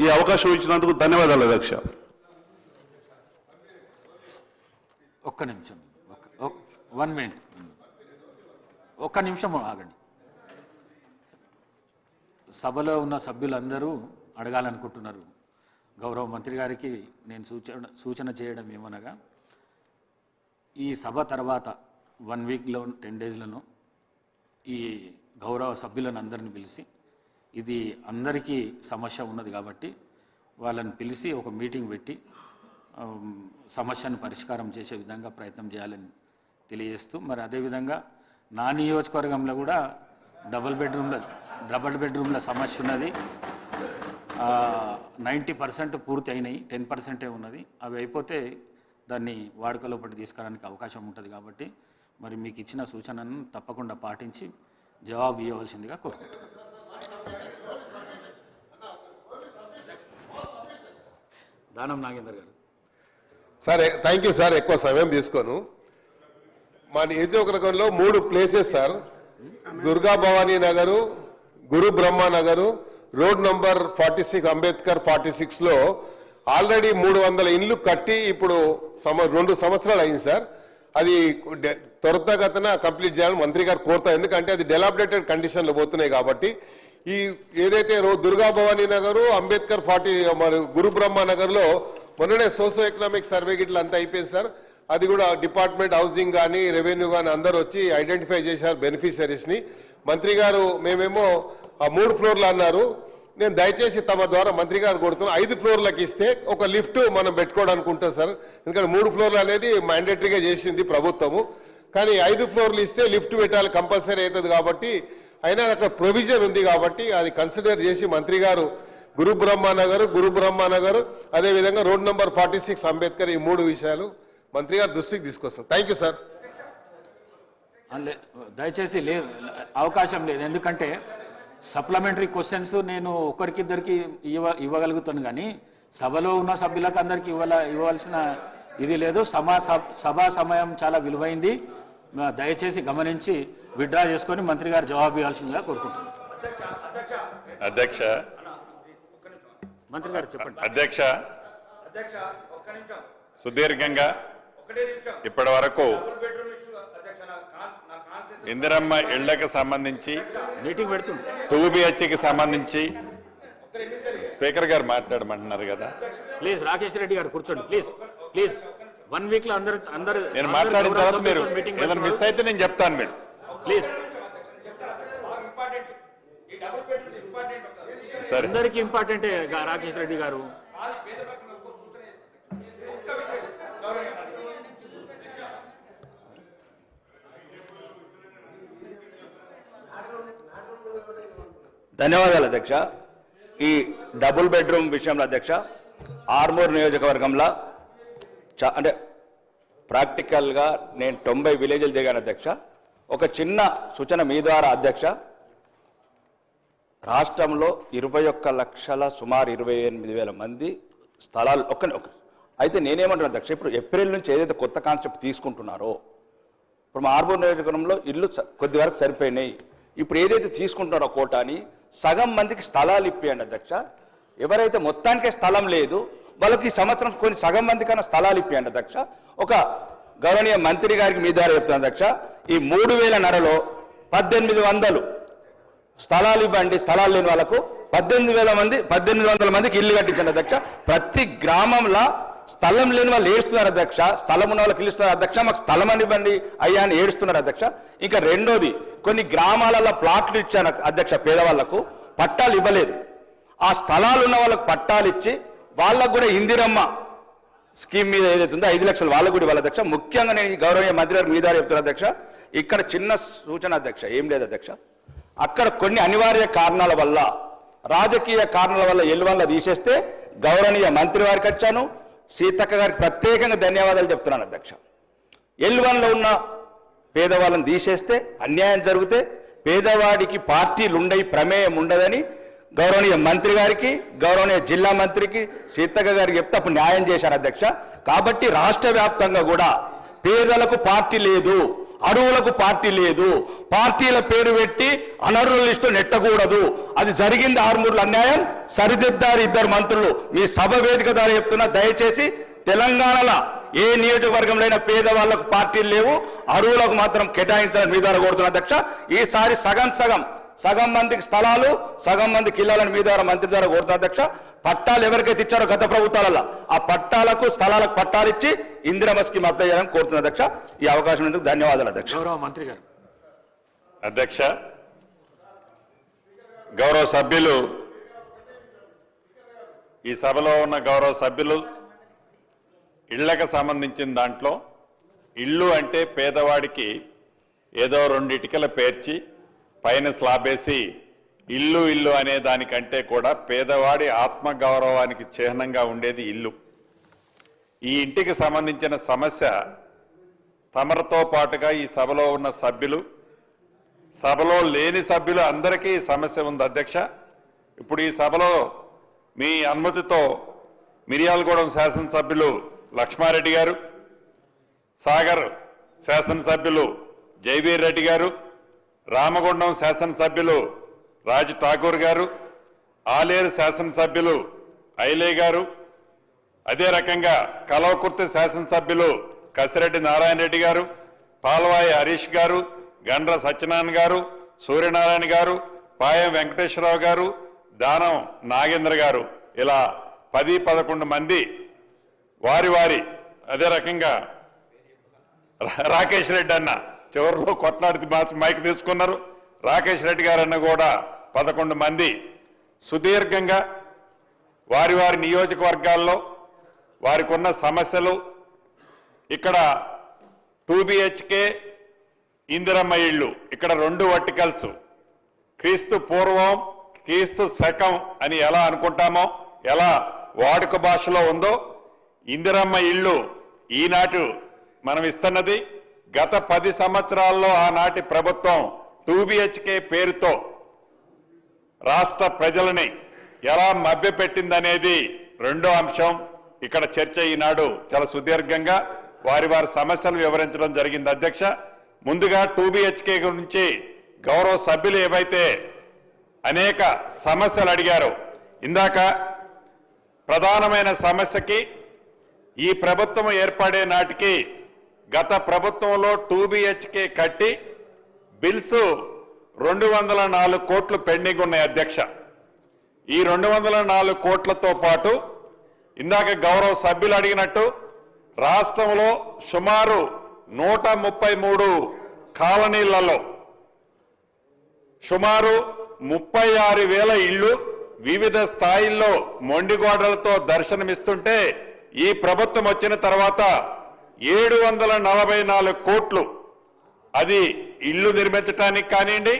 ఈ అవకాశం ఇచ్చినందుకు ధన్యవాదాలు అధ్యక్ష. ఒక్క నిమిషం, 1 మినిట్, ఒక్క నిమిషం ఆగండి. సభలో ఉన్న సభ్యులందరూ అడగాలనుకుంటున్నారు. గౌరవ మంత్రి గారికి నేను సూచన చేయడం ఏమనగా, ఈ సభ తర్వాత 1 వీక్లో 10 డేస్లను ఈ గౌరవ సభ్యులను అందరిని పిలిచి, ఇది అందరికీ సమస్య ఉన్నది కాబట్టి వాళ్ళని పిలిచి ఒక మీటింగ్ పెట్టి సమస్యను పరిష్కారం చేసే విధంగా ప్రయత్నం చేయాలని తెలియజేస్తూ, మరి అదేవిధంగా నా నియోజకవర్గంలో కూడా డబుల్ బెడ్రూమ్ల సమస్య ఉన్నది. 90% పూర్తి అయినాయి, 10% ఉన్నది. అవి అయిపోతే దాన్ని వాడుకలోపటి తీసుకురావడానికి అవకాశం ఉంటుంది కాబట్టి మరి మీకు ఇచ్చిన సూచనను తప్పకుండా పాటించి జవాబు ఇవ్వవలసిందిగా కోరుకుంటున్నాను. దానం నాగేందర్ గారు. సరే, థ్యాంక్ యూ సార్. ఎక్కువ సమయం తీసుకోను. మా నియోజకవర్గంలో 3 places sir, Durga Bhavani Nagar, Guru Brahma Nagar, road number 46 Ambedkar 46లో ఆల్రెడీ 300 ఇండ్లు కట్టి ఇప్పుడు 2 సంవత్సరాలు అయింది సార్. అది త్వరితగతిన కంప్లీట్ చేయాలని మంత్రి గారు కోరుతారు. ఎందుకంటే అది డెలాబరేటెడ్ కండిషన్లో పోతున్నాయి కాబట్టి. ఈ ఏదైతే దుర్గా భవానీ నగరు, అంబేద్కర్ 40 మరి గురు బ్రహ్మ నగర్లో మొన్ననే సోషో ఎకనామిక్ సర్వే గిట్ల అంతా అయిపోయింది సార్. అది కూడా డిపార్ట్మెంట్ హౌసింగ్ కానీ రెవెన్యూ కానీ అందరూ వచ్చి ఐడెంటిఫై చేశారు బెనిఫిషరీస్ని. మంత్రి గారు మేమేమో ఆ 3 ఫ్లోర్లు అన్నారు. నేను దయచేసి తమ ద్వారా మంత్రి గారు కొడుతున్నా 5 ఫ్లోర్లకు ఇస్తే ఒక లిఫ్ట్ మనం పెట్టుకోవడానికి ఉంటుంది సార్. ఎందుకంటే 3 ఫ్లోర్లు అనేది మ్యాండేటరీగా చేసింది ప్రభుత్వము. కానీ 5 ఫ్లోర్లు ఇస్తే లిఫ్ట్ పెట్టాలి, కంపల్సరీ అవుతుంది కాబట్టి. అయినా అక్కడ ప్రొవిజన్ ఉంది కాబట్టి అది కన్సిడర్ చేసి మంత్రి గారు గురు బ్రహ్మ నగర్ అదేవిధంగా రోడ్ నంబర్ 46 అంబేద్కర్ ఈ 3 విషయాలు మంత్రి గారు దృష్టికి తీసుకొస్తాం. Thank you sir. దయచేసి అవకాశం లేదు, ఎందుకంటే సప్లిమెంటరీ క్వశ్చన్స్ నేను ఒకరికిద్దరికి ఇవ్వగలుగుతాను కానీ సభలో ఉన్న సభ్యులకు అందరికీ ఇవ్వవలసిన ఇది లేదు. సభా సమయం చాలా విలువైంది. దయచేసి గమనించి విత్డ్రా చేసుకొని మంత్రి గారు జవాబు ఇవ్వాల్సిందిగా కోరుకుంటున్నాను. అధ్యక్ష, మంత్రి గారు చెప్పండి. అధ్యక్ష, సుదీర్ఘంగా ఇప్పటి వరకు ఇందిరమ్మ ఇళ్లకు సంబంధించి మీటింగ్ పెడుతుంది, 2BHకి సంబంధించి స్పీకర్ గారు మాట్లాడమంటున్నారు కదా. ప్లీజ్ రాకేష్ రెడ్డి గారు కూర్చోండి. ప్లీజ్ 1 వీక్ లో అందరు నేను మాట్లాడిన తర్వాత మీరు ఏదైనా మిస్ అయితే నేను చెప్తాను. మీరు ప్లీజ్ సరే, అందరికి ఇంపార్టెంటే రాకేష్ రెడ్డి గారు. ధన్యవాదాలు అధ్యక్ష. ఈ డబుల్ బెడ్రూమ్ విషయంలో అధ్యక్ష, ఆర్మూర్ నియోజకవర్గంలో అంటే ప్రాక్టికల్గా నేను 90 విలేజ్లు తిరిగాను అధ్యక్ష. ఒక చిన్న సూచన మీ ద్వారా అధ్యక్ష, రాష్ట్రంలో 21 లక్షల సుమారు 28,000 మంది స్థలాలు అయితే నేనేమంటున్నా అధ్యక్ష, ఇప్పుడు ఏప్రిల్ నుంచి ఏదైతే కొత్త కాన్సెప్ట్ తీసుకుంటున్నారో ఇప్పుడు మా ఆర్మూర్ నియోజకవర్గంలో ఇల్లు కొద్ది వరకు సరిపోయినాయి. ఇప్పుడు ఏదైతే తీసుకుంటున్నారో కోటాని సగం మందికి స్థలాలు ఇప్పియండి అధ్యక్ష. ఎవరైతే మొత్తానికే స్థలం లేదు వాళ్ళకి ఈ సంవత్సరం కొన్ని సగం మందికన్నా స్థలాలు ఇప్పియండి అధ్యక్ష. ఒక గౌరవనీయ మంత్రి గారికి మీ ద్వారా చెప్తాను అధ్యక్ష, ఈ 3,000 1800 స్థలాలు ఇవ్వండి. స్థలాలు లేని వాళ్ళకు 1800 మందికి ఇల్లు కట్టించండి అధ్యక్ష. ప్రతి గ్రామంలో స్థలం లేని వాళ్ళు ఏడుస్తున్నారు అధ్యక్ష, స్థలం ఉన్న వాళ్ళకి ఇల్లుస్తున్నారు అధ్యక్ష, మాకు స్థలం అని ఇవ్వండి అయ్యా అని ఏడుస్తున్నారు అధ్యక్ష. ఇంకా రెండోది, కొన్ని గ్రామాలలో ప్లాట్లు ఇచ్చాను అధ్యక్ష, పేదవాళ్లకు పట్టాలు ఇవ్వలేదు. ఆ స్థలాలు ఉన్న వాళ్ళకు పట్టాలు ఇచ్చి వాళ్ళకు కూడా ఇందిరమ్మ స్కీమ్ మీద ఏదైతే ఉందో 5 లక్షలు వాళ్ళకు కూడా ఇవ్వాలి అధ్యక్ష. ముఖ్యంగా నేను గౌరవనీయ మంత్రి గారు మీ ద్వారా చెప్తున్నా అధ్యక్ష, ఇక్కడ చిన్న సూచన అధ్యక్ష, ఏం లేదు అధ్యక్ష, అక్కడ కొన్ని అనివార్య కారణాల వల్ల రాజకీయ కారణాల వల్ల ఎల్లువల్ల తీసేస్తే గౌరవనీయ మంత్రి వారికి వచ్చాను, సీతక్క గారికి ప్రత్యేకంగా ధన్యవాదాలు చెప్తున్నాను అధ్యక్ష. ఎల్లువన్లో ఉన్న పేదవాళ్ళని తీసేస్తే అన్యాయం జరిగితే పేదవాడికి పార్టీలు ఉండయి, ప్రమేయం ఉండదని గౌరవనీయ మంత్రి గారికి గౌరవనీయ జిల్లా మంత్రికి సీతక్క గారికి చెప్తే అప్పుడు న్యాయం చేశారు అధ్యక్ష. కాబట్టి రాష్ట్ర వ్యాప్తంగా కూడా పేదలకు పార్టీ లేదు, అరువులకు పార్టీ లేదు, పార్టీల పేరు పెట్టి అనర్హుల లిస్టు నెట్టకూడదు. అది జరిగింది ఆర్మూర్ల అన్యాయం, సరిదిద్దారు ఇద్దరు మంత్రులు. మీ సభ వేదిక ద్వారా చెప్తున్నా, దయచేసి తెలంగాణలో ఏ నియోజకవర్గంలో పేదవాళ్లకు పార్టీలు లేవు, అరువులకు మాత్రం కేటాయించాలని మీ ద్వారా కోరుతున్నా అధ్యక్ష. ఈసారి సగం మందికి స్థలాలు, సగం మందికి ఇళ్లను మీ ద్వారా మంత్రి ద్వారా కోరుతున్నా అధ్యక్ష. పట్టాలు ఎవరికైతే ఇచ్చారో గత ప్రభుత్వాలలో ఆ పట్టాలకు స్థలాలకు పట్టాలు ఇచ్చి ఇందిరమ్మ స్కీమ్ అప్లై చేయాలని కోరుతున్నా అధ్యక్ష. ఈ అవకాశం ఎందుకు ధన్యవాదాలు అధ్యక్ష. గౌరవ మంత్రి గారు. అధ్యక్ష, గౌరవ సభ్యులు, ఈ సభలో ఉన్న గౌరవ సభ్యులు ఇళ్లకు సంబంధించిన దాంట్లో ఇల్లు అంటే పేదవాడికి ఏదో 2 ఇటుకలు పేర్చి పైన స్లాబ్ వేసి ఇల్లు ఇల్లు అనే దానికంటే కూడా పేదవాడి ఆత్మగౌరవానికి చిహ్నంగా ఉండేది ఇల్లు. ఈ ఇంటికి సంబంధించిన సమస్య తమరితో పాటుగా ఈ సభలో ఉన్న సభ్యులు, సభలో లేని సభ్యులు అందరికీ ఈ సమస్య ఉంది అధ్యక్ష. ఇప్పుడు ఈ సభలో మీ అనుమతితో మిర్యాలగూడెం శాసనసభ్యులు లక్ష్మారెడ్డి గారు, సాగర్ శాసనసభ్యులు జైవీర్ రెడ్డి గారు, రామగుండం శాసనసభ్యులు రాజ్ ఠాకూర్ గారు, ఆలేరు శాసనసభ్యులు ఐలే గారు, అదే రకంగా కల్వకుర్తి శాసనసభ్యులు కసిరెడ్డి నారాయణ రెడ్డి గారు, పాల్వాయి హరీష్ గారు, గండ్ర సత్యనారాయణ గారు, సూర్యనారాయణ గారు, పాయం వెంకటేశ్వరరావు గారు, దానం నాగేంద్ర గారు, ఇలా 10-11 మంది వారి అదే రకంగా రాకేష్ రెడ్డి అన్న చివరిలో కొట్లాడి మైక్ తీసుకున్నారు. రాకేష్ రెడ్డి గారన్న కూడా 11 మంది సుదీర్ఘంగా వారి నియోజకవర్గాల్లో వారికి ఉన్న సమస్యలు, ఇక్కడ 2 BHK ఇందిరమ్మ ఇళ్ళు, ఇక్కడ 2 వర్టికల్స్, క్రీస్తు పూర్వం క్రీస్తు శకం అని ఎలా అనుకుంటామో, ఎలా వాడుక భాషలో ఉందో ఇందిరమ్మ ఇళ్ళు ఈనాటి మనం ఇస్తున్నది గత 10 సంవత్సరాల్లో ఆనాటి ప్రభుత్వం 2 BHK పేరుతో రాష్ట్ర ప్రజలని ఎలా మభ్యపెట్టిందనేది రెండో అంశం. ఇక్కడ చర్చ ఈనాడు చాలా సుదీర్ఘంగా వారి సమస్యలు వివరించడం జరిగింది అధ్యక్ష. ముందుగా 2 BHK గురించి గౌరవ సభ్యులు ఏవైతే అనేక సమస్యలు అడిగారో, ఇందాక ప్రధానమైన సమస్యకి ఈ ప్రభుత్వం ఏర్పడే నాటికి గత ప్రభుత్వంలో 2 BHK కట్టి బిల్స్ 204 కోట్లు పెండింగ్ ఉన్నాయి అధ్యక్ష. ఈ 204 కోట్లతో పాటు ఇందాక గౌరవ సభ్యులు అడిగినట్టు రాష్ట్రంలో సుమారు 133 కాలనీలలో సుమారు 36,000 ఇళ్లు వివిధ స్థాయిల్లో మొండిగోడలతో దర్శనమిస్తుంటే ఈ ప్రభుత్వం వచ్చిన తర్వాత 744 కోట్లు అది ఇళ్లు నిర్మించడానికి కానివ్వండి,